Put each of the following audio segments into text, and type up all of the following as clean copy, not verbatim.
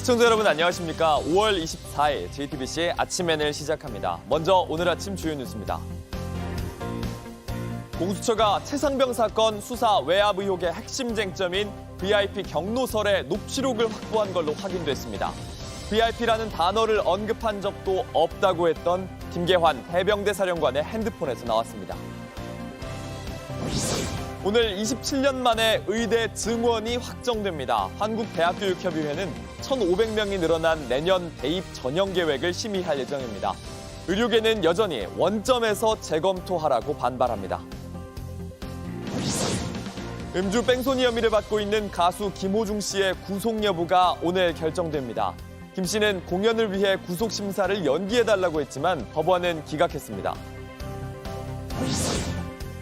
시청자 여러분 안녕하십니까? 5월 24일 JTBC의 아침엔을 시작합니다. 먼저 오늘 아침 주요 뉴스입니다. 공수처가 최상병 사건 수사 외압 의혹의 핵심 쟁점인 VIP 경로설의 녹취록을 확보한 걸로 확인됐습니다. VIP라는 단어를 언급한 적도 없다고 했던 김계환 해병대 사령관의 핸드폰에서 나왔습니다. 오늘 27년 만에 의대 증원이 확정됩니다. 한국대학교육협의회는 1,500명이 늘어난 내년 대입 전형 계획을 심의할 예정입니다. 의료계는 여전히 원점에서 재검토하라고 반발합니다. 음주 뺑소니 혐의를 받고 있는 가수 김호중 씨의 구속 여부가 오늘 결정됩니다. 김 씨는 공연을 위해 구속 심사를 연기해달라고 했지만 법원은 기각했습니다.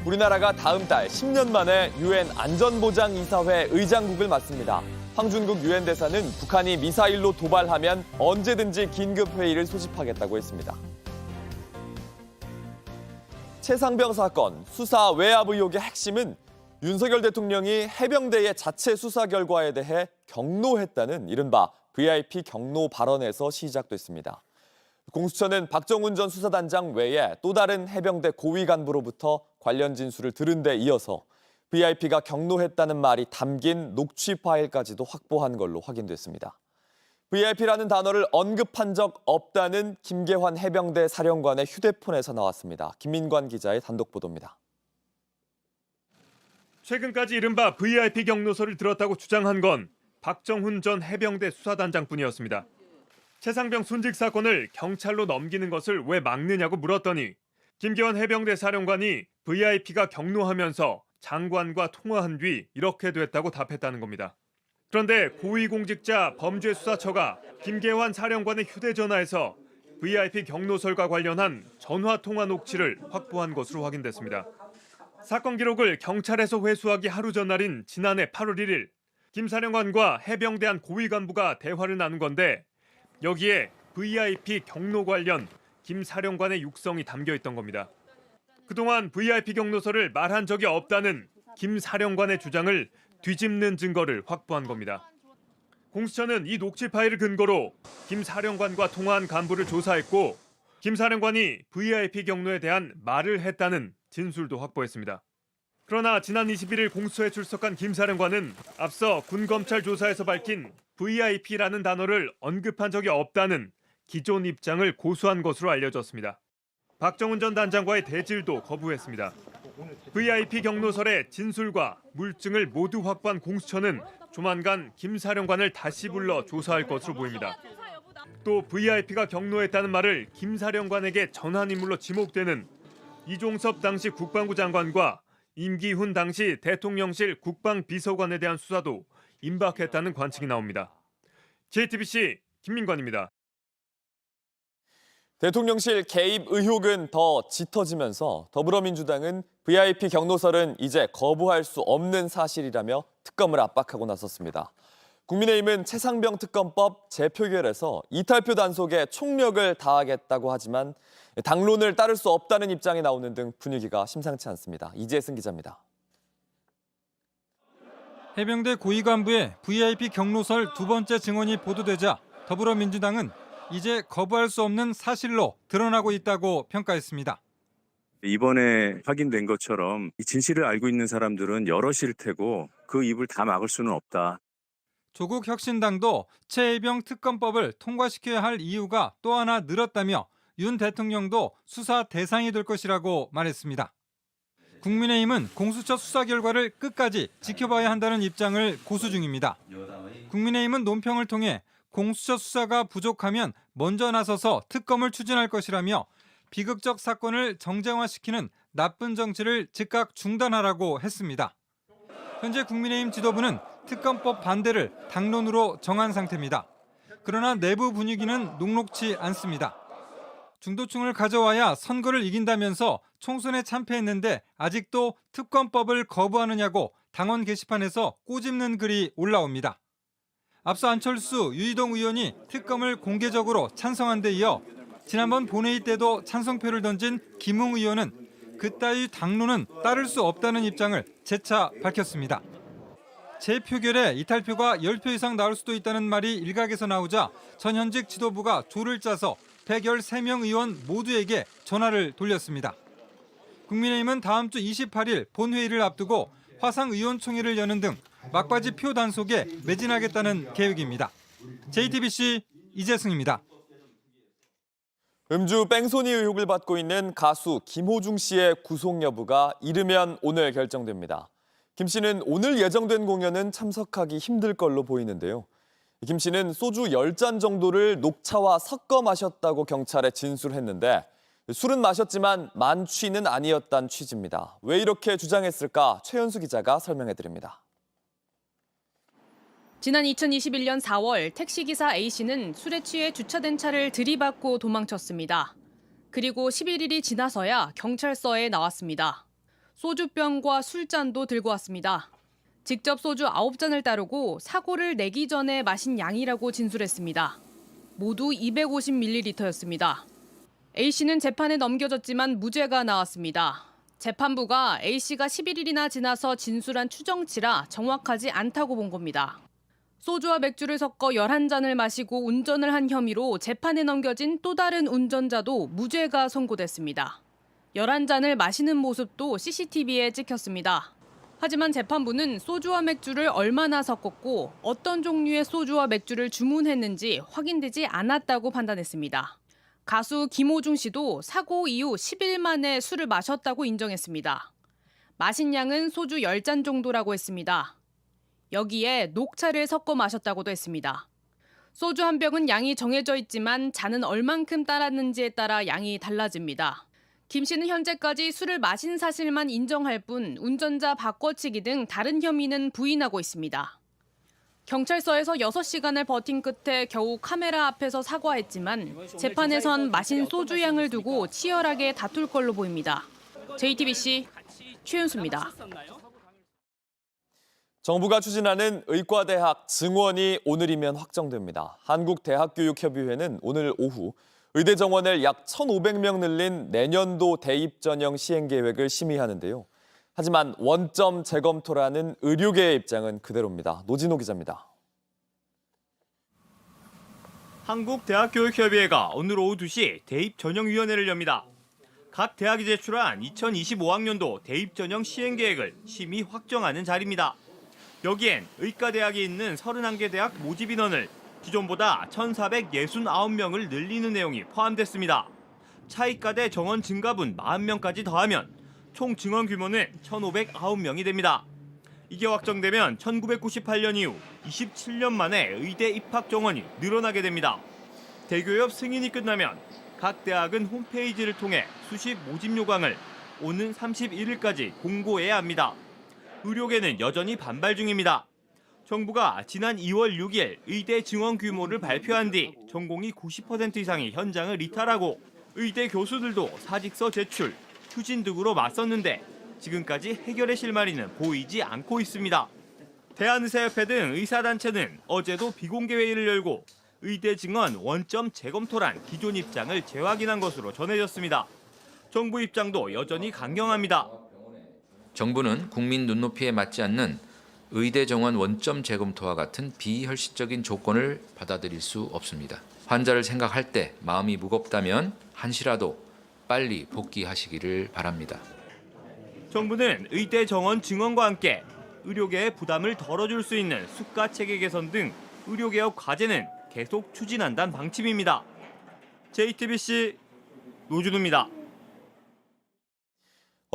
우리나라가 다음 달 10년 만에 유엔 안전보장이사회 의장국을 맡습니다. 황준국 유엔 대사는 북한이 미사일로 도발하면 언제든지 긴급회의를 소집하겠다고 했습니다. 최상병 사건 수사 외압 의혹의 핵심은 윤석열 대통령이 해병대의 자체 수사 결과에 대해 경로했다는 이른바 VIP 경로 발언에서 시작됐습니다. 공수처는 박정훈 전 수사단장 외에 또 다른 해병대 고위 간부로부터 관련 진술을 들은 데 이어서 VIP가 경로했다는 말이 담긴 녹취 파일까지도 확보한 걸로 확인됐습니다. VIP라는 단어를 언급한 적 없다는 김계환 해병대 사령관의 휴대폰에서 나왔습니다. 김민관 기자의 단독 보도입니다. 최근까지 이른바 VIP 경로서를 들었다고 주장한 건 박정훈 전 해병대 수사단장뿐이었습니다. 최상병 순직 사건을 경찰로 넘기는 것을 왜 막느냐고 물었더니 김계환 해병대 사령관이 VIP가 경로하면서 장관과 통화한 뒤 이렇게 됐다고 답했다는 겁니다. 그런데 고위공직자 범죄수사처가 김계환 사령관의 휴대전화에서 VIP 경로설과 관련한 전화통화 녹취를 확보한 것으로 확인됐습니다. 사건 기록을 경찰에서 회수하기 하루 전날인 지난해 8월 1일 김 사령관과 해병대 한 고위 간부가 대화를 나눈 건데 여기에 VIP 경로 관련 김 사령관의 육성이 담겨 있던 겁니다. 그동안 VIP 경로서를 말한 적이 없다는 김 사령관의 주장을 뒤집는 증거를 확보한 겁니다. 공수처는 이 녹취 파일을 근거로 김 사령관과 통화한 간부를 조사했고 김 사령관이 VIP 경로에 대한 말을 했다는 진술도 확보했습니다. 그러나 지난 21일 공수처에 출석한 김 사령관은 앞서 군검찰 조사에서 밝힌 VIP라는 단어를 언급한 적이 없다는 기존 입장을 고수한 것으로 알려졌습니다. 박정훈 전 단장과의 대질도 거부했습니다. VIP 경로설의 진술과 물증을 모두 확보한 공수처는 조만간 김 사령관을 다시 불러 조사할 것으로 보입니다. 또 VIP가 경로했다는 말을 김 사령관에게 전한 인물로 지목되는 이종섭 당시 국방부 장관과 임기훈 당시 대통령실 국방비서관에 대한 수사도 임박했다는 관측이 나옵니다. JTBC 김민관입니다. 대통령실 개입 의혹은 더 짙어지면서 더불어민주당은 VIP 경로설은 이제 거부할 수 없는 사실이라며 특검을 압박하고 나섰습니다. 국민의힘은 최상병 특검법 재표결에서 이탈표 단속에 총력을 다하겠다고 하지만 당론을 따를 수 없다는 입장이 나오는 등 분위기가 심상치 않습니다. 이재승 기자입니다. 해병대 고위 간부의 VIP 경로설 두 번째 증언이 보도되자 더불어민주당은 이제 거부할 수 없는 사실로 드러나고 있다고 평가했습니다. 이번에 확인된 것처럼 이 진실을 알고 있는 사람들은 여럿일 테고 그 입을 다 막을 수는 없다. 조국 혁신당도 최혜병 특검법을 통과시켜야 할 이유가 또 하나 늘었다며 윤 대통령도 수사 대상이 될 것이라고 말했습니다. 국민의힘은 공수처 수사 결과를 끝까지 지켜봐야 한다는 입장을 고수 중입니다. 국민의힘은 논평을 통해 공수처 수사가 부족하면 먼저 나서서 특검을 추진할 것이라며 비극적 사건을 정쟁화시키는 나쁜 정치를 즉각 중단하라고 했습니다. 현재 국민의힘 지도부는 특검법 반대를 당론으로 정한 상태입니다. 그러나 내부 분위기는 녹록지 않습니다. 중도층을 가져와야 선거를 이긴다면서 총선에 참패했는데 아직도 특검법을 거부하느냐고 당원 게시판에서 꼬집는 글이 올라옵니다. 앞서 안철수, 유희동 의원이 특검을 공개적으로 찬성한 데 이어 지난번 본회의 때도 찬성표를 던진 김웅 의원은 그따위 당론은 따를 수 없다는 입장을 재차 밝혔습니다. 재표결에 이탈표가 10표 이상 나올 수도 있다는 말이 일각에서 나오자 전현직 지도부가 조를 짜서 113명 의원 모두에게 전화를 돌렸습니다. 국민의힘은 다음 주 28일 본회의를 앞두고 화상의원총회를 여는 등 막바지 표 단속에 매진하겠다는 계획입니다. JTBC 이재승입니다. 음주 뺑소니 의혹을 받고 있는 가수 김호중 씨의 구속 여부가 이르면 오늘 결정됩니다. 김 씨는 오늘 예정된 공연은 참석하기 힘들 걸로 보이는데요. 김 씨는 소주 10잔 정도를 녹차와 섞어 마셨다고 경찰에 진술했는데 술은 마셨지만 만취는 아니었다는 취지입니다. 왜 이렇게 주장했을까? 최연수 기자가 설명해드립니다. 지난 2021년 4월 택시기사 A씨는 술에 취해 주차된 차를 들이받고 도망쳤습니다. 그리고 11일이 지나서야 경찰서에 나왔습니다. 소주병과 술잔도 들고 왔습니다. 직접 소주 9잔을 따르고 사고를 내기 전에 마신 양이라고 진술했습니다. 모두 250ml였습니다. A씨는 재판에 넘겨졌지만 무죄가 나왔습니다. 재판부가 A씨가 11일이나 지나서 진술한 추정치라 정확하지 않다고 본 겁니다. 소주와 맥주를 섞어 11잔을 마시고 운전을 한 혐의로 재판에 넘겨진 또 다른 운전자도 무죄가 선고됐습니다. 11잔을 마시는 모습도 CCTV에 찍혔습니다. 하지만 재판부는 소주와 맥주를 얼마나 섞었고 어떤 종류의 소주와 맥주를 주문했는지 확인되지 않았다고 판단했습니다. 가수 김호중 씨도 사고 이후 10일 만에 술을 마셨다고 인정했습니다. 마신 양은 소주 10잔 정도라고 했습니다. 여기에 녹차를 섞어 마셨다고도 했습니다. 소주 한 병은 양이 정해져 있지만 잔은 얼만큼 따랐는지에 따라 양이 달라집니다. 김 씨는 현재까지 술을 마신 사실만 인정할 뿐 운전자 바꿔치기 등 다른 혐의는 부인하고 있습니다. 경찰서에서 6시간을 버틴 끝에 겨우 카메라 앞에서 사과했지만 재판에선 마신 소주 양을 두고 치열하게 다툴 걸로 보입니다. JTBC 최윤수입니다. 정부가 추진하는 의과대학 증원이 오늘이면 확정됩니다. 한국대학교육협의회는 오늘 오후 의대 정원을 약 1,500명 늘린 내년도 대입 전형 시행 계획을 심의하는데요. 하지만 원점 재검토라는 의료계의 입장은 그대로입니다. 노진호 기자입니다. 한국대학교육협의회가 오늘 오후 2시 대입 전형위원회를 엽니다. 각 대학이 제출한 2025학년도 대입 전형 시행 계획을 심의 확정하는 자리입니다. 여기엔 의과대학에 있는 31개 대학 모집 인원을 기존보다 1,469명을 늘리는 내용이 포함됐습니다. 차의과대 정원 증가분 40명까지 더하면 총 증원 규모는 1,509명이 됩니다. 이게 확정되면 1998년 이후 27년 만에 의대 입학 정원이 늘어나게 됩니다. 대교협 승인이 끝나면 각 대학은 홈페이지를 통해 수십 모집 요강을 오는 31일까지 공고해야 합니다. 의료계는 여전히 반발 중입니다. 정부가 지난 2월 6일 의대 증원 규모를 발표한 뒤 전공의 90% 이상이 현장을 이탈하고 의대 교수들도 사직서 제출, 휴진 등으로 맞섰는데 지금까지 해결의 실마리는 보이지 않고 있습니다. 대한의사협회 등 의사단체는 어제도 비공개 회의를 열고 의대 증원 원점 재검토란 기존 입장을 재확인한 것으로 전해졌습니다. 정부 입장도 여전히 강경합니다. 정부는 국민 눈높이에 맞지 않는 의대 정원 원점 재검토와 같은 비현실적인 조건을 받아들일 수 없습니다. 환자를 생각할 때 마음이 무겁다면 한시라도 빨리 복귀하시기를 바랍니다. 정부는 의대 정원 증원과 함께 의료계의 부담을 덜어줄 수 있는 수가 체계 개선 등 의료개혁 과제는 계속 추진한다는 방침입니다. JTBC 노준우입니다.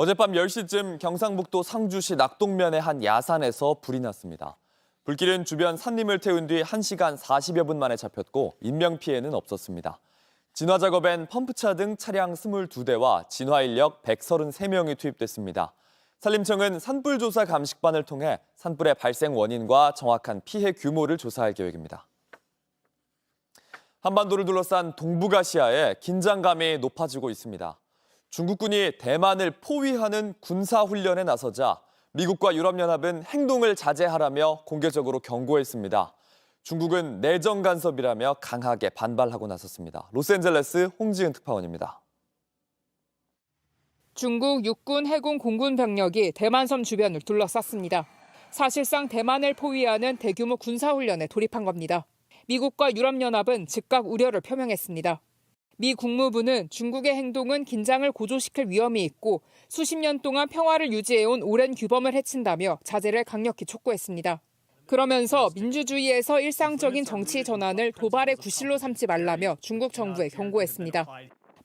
어젯밤 10시쯤 경상북도 상주시 낙동면의 한 야산에서 불이 났습니다. 불길은 주변 산림을 태운 뒤 1시간 40여 분 만에 잡혔고 인명피해는 없었습니다. 진화 작업엔 펌프차 등 차량 22대와 진화 인력 133명이 투입됐습니다. 산림청은 산불 조사 감식반을 통해 산불의 발생 원인과 정확한 피해 규모를 조사할 계획입니다. 한반도를 둘러싼 동북아시아에 긴장감이 높아지고 있습니다. 중국군이 대만을 포위하는 군사훈련에 나서자 미국과 유럽연합은 행동을 자제하라며 공개적으로 경고했습니다. 중국은 내정 간섭이라며 강하게 반발하고 나섰습니다. 로스앤젤레스 홍지은 특파원입니다. 중국 육군, 해군, 공군 병력이 대만섬 주변을 둘러쌌습니다. 사실상 대만을 포위하는 대규모 군사훈련에 돌입한 겁니다. 미국과 유럽연합은 즉각 우려를 표명했습니다. 미 국무부는 중국의 행동은 긴장을 고조시킬 위험이 있고 수십 년 동안 평화를 유지해온 오랜 규범을 해친다며 자제를 강력히 촉구했습니다. 그러면서 민주주의에서 일상적인 정치 전환을 도발의 구실로 삼지 말라며 중국 정부에 경고했습니다.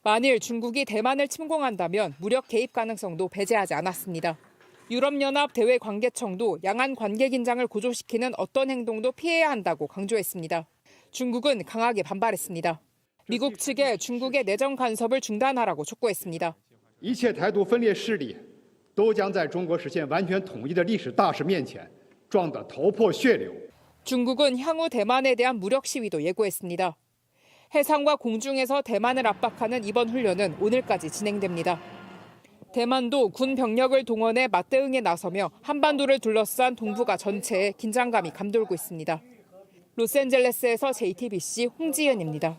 만일 중국이 대만을 침공한다면 무력 개입 가능성도 배제하지 않았습니다. 유럽연합 대외관계청도 양안 관계 긴장을 고조시키는 어떤 행동도 피해야 한다고 강조했습니다. 중국은 강하게 반발했습니다. 미국 측에 중국의 내정 간섭을 중단하라고 촉구했습니다. 一切台独分裂势力都将在中国实现完全统一的历史大势面前撞得头破血流。 중국은 향후 대만에 대한 무력 시위도 예고했습니다. 해상과 공중에서 대만을 압박하는 이번 훈련은 오늘까지 진행됩니다. 대만도 군 병력을 동원해 맞대응에 나서며 한반도를 둘러싼 동북아 전체에 긴장감이 감돌고 있습니다. 로스앤젤레스에서 JTBC 홍지연입니다.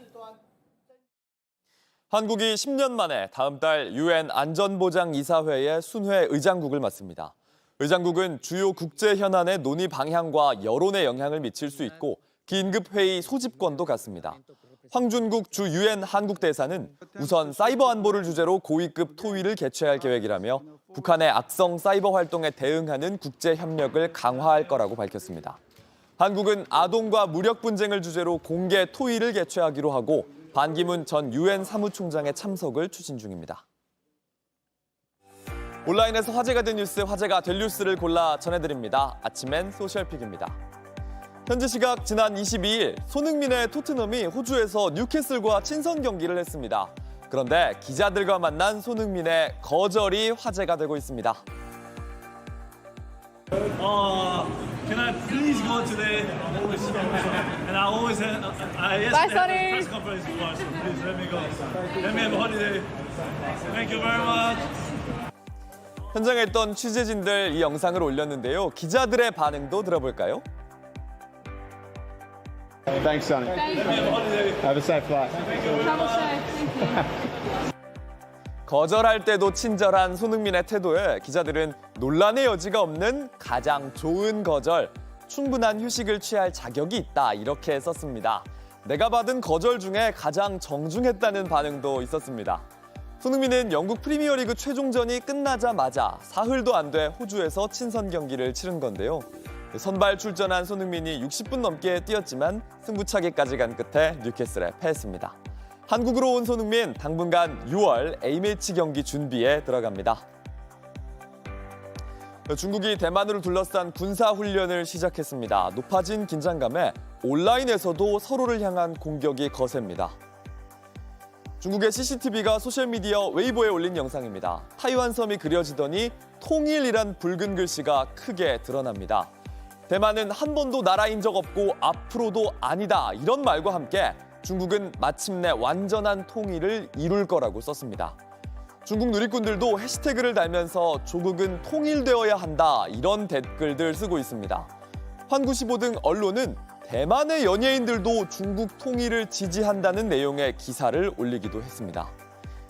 한국이 10년 만에 다음 달 UN 안전보장이사회의 순회 의장국을 맡습니다. 의장국은 주요 국제 현안의 논의 방향과 여론에 영향을 미칠 수 있고 긴급회의 소집권도 갖습니다. 황준국 주 UN 한국 대사는 우선 사이버 안보를 주제로 고위급 토의를 개최할 계획이라며 북한의 악성 사이버 활동에 대응하는 국제 협력을 강화할 거라고 밝혔습니다. 한국은 아동과 무력 분쟁을 주제로 공개 토의를 개최하기로 하고 반기문 전 UN 사무총장의 참석을 추진 중입니다. 온라인에서 화제가 된 뉴스, 화제가 될 뉴스를 골라 전해드립니다. 아침엔 소셜픽입니다. 현지 시각 지난 22일 손흥민의 토트넘이 호주에서 뉴캐슬과 친선 경기를 했습니다. 그런데 기자들과 만난 손흥민의 거절이 화제가 되고 있습니다. Can I please go today? And I always Bye, Sonny. press conference before, so please let me go. Let me have a holiday. Thank you very much. 현장에 있던 취재진들 이 영상을 올렸는데요. 기자들의 반응도 들어볼까요? Thanks, Sonny. Have a safe flight. 거절할 때도 친절한 손흥민의 태도에 기자들은 논란의 여지가 없는 가장 좋은 거절, 충분한 휴식을 취할 자격이 있다 이렇게 썼습니다. 내가 받은 거절 중에 가장 정중했다는 반응도 있었습니다. 손흥민은 영국 프리미어리그 최종전이 끝나자마자 사흘도 안 돼 호주에서 친선 경기를 치른 건데요. 선발 출전한 손흥민이 60분 넘게 뛰었지만 승부차기까지 간 끝에 뉴캐슬에 패했습니다. 한국으로 온 손흥민 당분간 6월 A매치 경기 준비에 들어갑니다. 중국이 대만을 둘러싼 군사훈련을 시작했습니다. 높아진 긴장감에 온라인에서도 서로를 향한 공격이 거셉니다. 중국의 CCTV가 소셜미디어 웨이보에 올린 영상입니다. 타이완 섬이 그려지더니 통일이란 붉은 글씨가 크게 드러납니다. 대만은 한 번도 나라인 적 없고 앞으로도 아니다 이런 말과 함께 중국은 마침내 완전한 통일을 이룰 거라고 썼습니다. 중국 누리꾼들도 해시태그를 달면서 조국은 통일되어야 한다 이런 댓글들 쓰고 있습니다. 환구15 등 언론은 대만의 연예인들도 중국 통일을 지지한다는 내용의 기사를 올리기도 했습니다.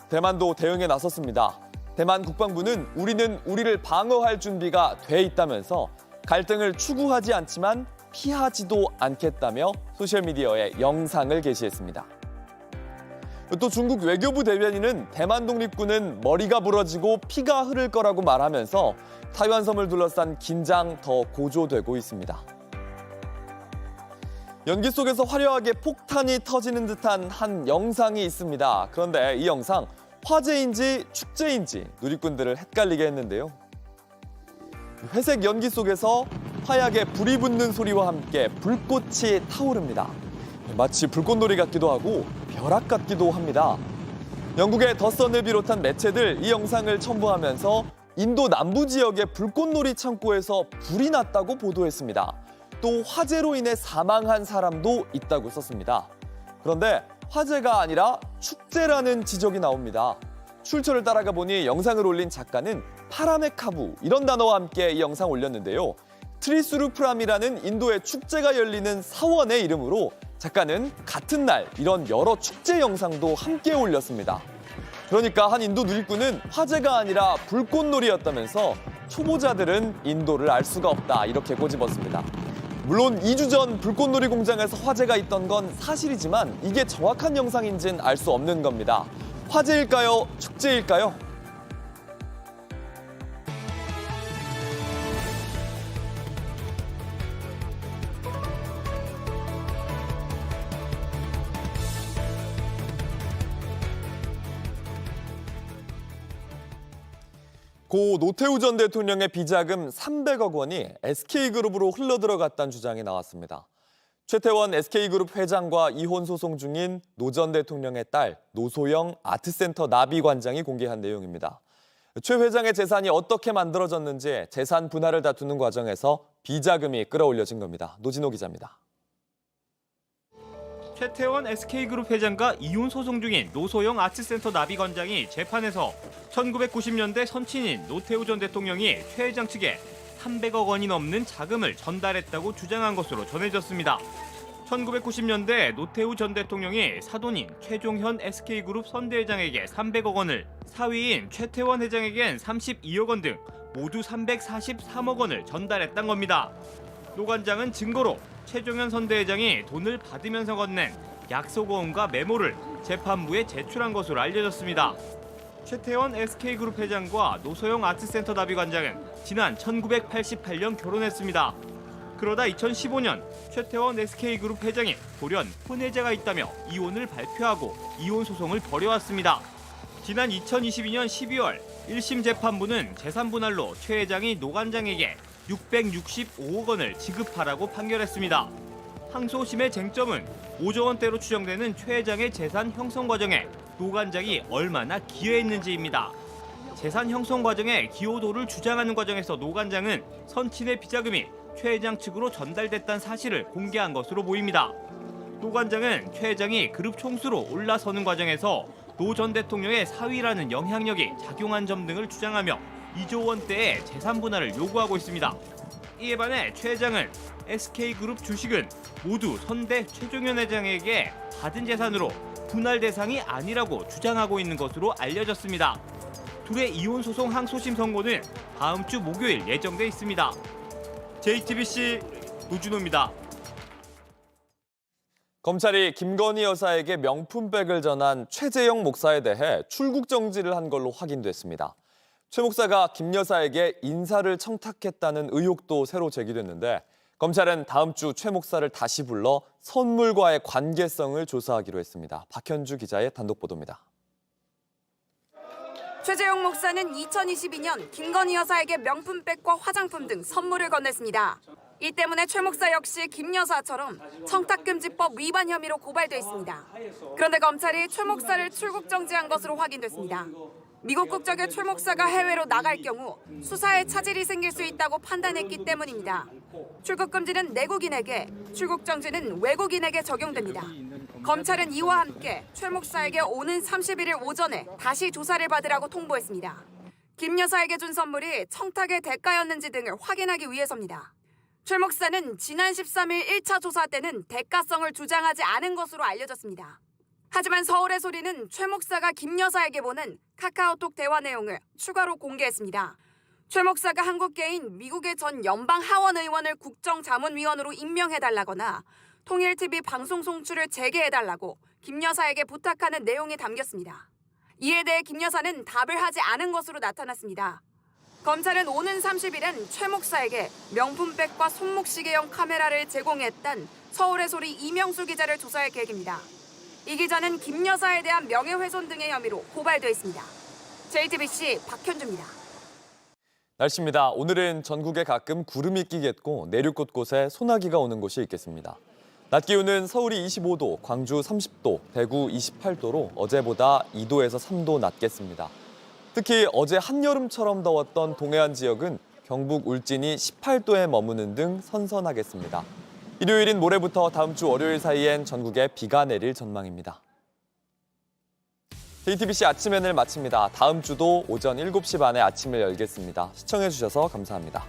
대만도 대응에 나섰습니다. 대만 국방부는 우리는 우리를 방어할 준비가 돼 있다면서 갈등을 추구하지 않지만 피하지도 않겠다며 소셜미디어에 영상을 게시했습니다. 또 중국 외교부 대변인은 대만 독립군은 머리가 부러지고 피가 흐를 거라고 말하면서 타이완 섬을 둘러싼 긴장 더 고조되고 있습니다. 연기 속에서 화려하게 폭탄이 터지는 듯한 한 영상이 있습니다. 그런데 이 영상 화재인지 축제인지 누리꾼들을 헷갈리게 했는데요. 회색 연기 속에서 하얗게 불이 붙는 소리와 함께 불꽃이 타오릅니다. 마치 불꽃놀이 같기도 하고 벼락 같기도 합니다. 영국의 더선을 비롯한 매체들 이 영상을 첨부하면서 인도 남부 지역의 불꽃놀이 창고에서 불이 났다고 보도했습니다. 또 화재로 인해 사망한 사람도 있다고 썼습니다. 그런데 화재가 아니라 축제라는 지적이 나옵니다. 출처를 따라가 보니 영상을 올린 작가는 파라메카부 이런 단어와 함께 이 영상 올렸는데요. 트리수르프람이라는 인도의 축제가 열리는 사원의 이름으로 작가는 같은 날 이런 여러 축제 영상도 함께 올렸습니다. 그러니까 한 인도 누리꾼은 화재가 아니라 불꽃놀이였다면서 초보자들은 인도를 알 수가 없다 이렇게 꼬집었습니다. 물론 2주 전 불꽃놀이 공장에서 화재가 있던 건 사실이지만 이게 정확한 영상인지는 알 수 없는 겁니다. 화재일까요? 축제일까요? 고 노태우 전 대통령의 비자금 300억 원이 SK그룹으로 흘러들어갔다는 주장이 나왔습니다. 최태원 SK그룹 회장과 이혼 소송 중인 노 전 대통령의 딸 노소영 아트센터 나비관장이 공개한 내용입니다. 최 회장의 재산이 어떻게 만들어졌는지 재산 분할을 다투는 과정에서 비자금이 끌어올려진 겁니다. 노진호 기자입니다. 최태원 SK그룹 회장과 이혼 소송 중인 노소영 아트센터 나비관장이 재판에서 1990년대 선친인 노태우 전 대통령이 최 회장 측에 300억 원이 넘는 자금을 전달했다고 주장한 것으로 전해졌습니다. 1990년대 노태우 전 대통령이 사돈인 최종현 SK그룹 선대회장에게 300억 원을, 사위인 최태원 회장에겐 32억 원 등 모두 343억 원을 전달했단 겁니다. 노 관장은 증거로 최종현 선대회장이 돈을 받으면서 건넨 약속어음과 메모를 재판부에 제출한 것으로 알려졌습니다. 최태원 SK그룹 회장과 노소영 아트센터 나비관장은 지난 1988년 결혼했습니다. 그러다 2015년 최태원 SK그룹 회장이 돌연 혼외자가 있다며 이혼을 발표하고 이혼 소송을 벌여왔습니다. 지난 2022년 12월 1심 재판부는 재산 분할로 최 회장이 노 관장에게 665억 원을 지급하라고 판결했습니다. 항소심의 쟁점은 5조 원대로 추정되는 최 회장의 재산 형성 과정에 노 관장이 얼마나 기여했는지입니다. 재산 형성 과정에 기여도를 주장하는 과정에서 노 관장은 선친의 비자금이 최 회장 측으로 전달됐다는 사실을 공개한 것으로 보입니다. 노 관장은 최 회장이 그룹 총수로 올라서는 과정에서 노 전 대통령의 사위라는 영향력이 작용한 점 등을 주장하며 2조 원대의 재산 분할을 요구하고 있습니다. 이에 반해 최 회장은 SK그룹 주식은 모두 선대 최종현 회장에게 받은 재산으로 분할 대상이 아니라고 주장하고 있는 것으로 알려졌습니다. 둘의 이혼 소송 항소심 선고는 다음 주 목요일 예정돼 있습니다. JTBC 노준호입니다. 검찰이 김건희 여사에게 명품백을 전한 최재형 목사에 대해 출국 정지를 한 걸로 확인됐습니다. 최 목사가 김 여사에게 인사를 청탁했다는 의혹도 새로 제기됐는데 검찰은 다음 주 최 목사를 다시 불러 선물과의 관계성을 조사하기로 했습니다. 박현주 기자의 단독 보도입니다. 최재형 목사는 2022년 김건희 여사에게 명품백과 화장품 등 선물을 건넸습니다. 이 때문에 최 목사 역시 김 여사처럼 청탁금지법 위반 혐의로 고발돼 있습니다. 그런데 검찰이 최 목사를 출국 정지한 것으로 확인됐습니다. 미국 국적의 최 목사가 해외로 나갈 경우 수사에 차질이 생길 수 있다고 판단했기 때문입니다. 출국 금지는 내국인에게, 출국 정지는 외국인에게 적용됩니다. 검찰은 이와 함께 최 목사에게 오는 31일 오전에 다시 조사를 받으라고 통보했습니다. 김 여사에게 준 선물이 청탁의 대가였는지 등을 확인하기 위해서입니다. 최 목사는 지난 13일 1차 조사 때는 대가성을 주장하지 않은 것으로 알려졌습니다. 하지만 서울의 소리는 최 목사가 김 여사에게 보낸 카카오톡 대화 내용을 추가로 공개했습니다. 최 목사가 한국계인 미국의 전 연방 하원 의원을 국정자문위원으로 임명해달라거나 통일TV 방송 송출을 재개해달라고 김 여사에게 부탁하는 내용이 담겼습니다. 이에 대해 김 여사는 답을 하지 않은 것으로 나타났습니다. 검찰은 오는 30일엔 최 목사에게 명품백과 손목시계용 카메라를 제공했던 서울의 소리 이명수 기자를 조사할 계획입니다. 이 기자는 김 여사에 대한 명예훼손 등의 혐의로 고발돼 있습니다. JTBC 박현주입니다. 날씨입니다. 오늘은 전국에 가끔 구름이 끼겠고 내륙 곳곳에 소나기가 오는 곳이 있겠습니다. 낮 기온은 서울이 25도, 광주 30도, 대구 28도로 어제보다 2도에서 3도 낮겠습니다. 특히 어제 한여름처럼 더웠던 동해안 지역은 경북 울진이 18도에 머무는 등 선선하겠습니다. 일요일인 모레부터 다음 주 월요일 사이엔 전국에 비가 내릴 전망입니다. JTBC 아침엔을 마칩니다. 다음 주도 오전 7시 반에 아침을 열겠습니다. 시청해주셔서 감사합니다.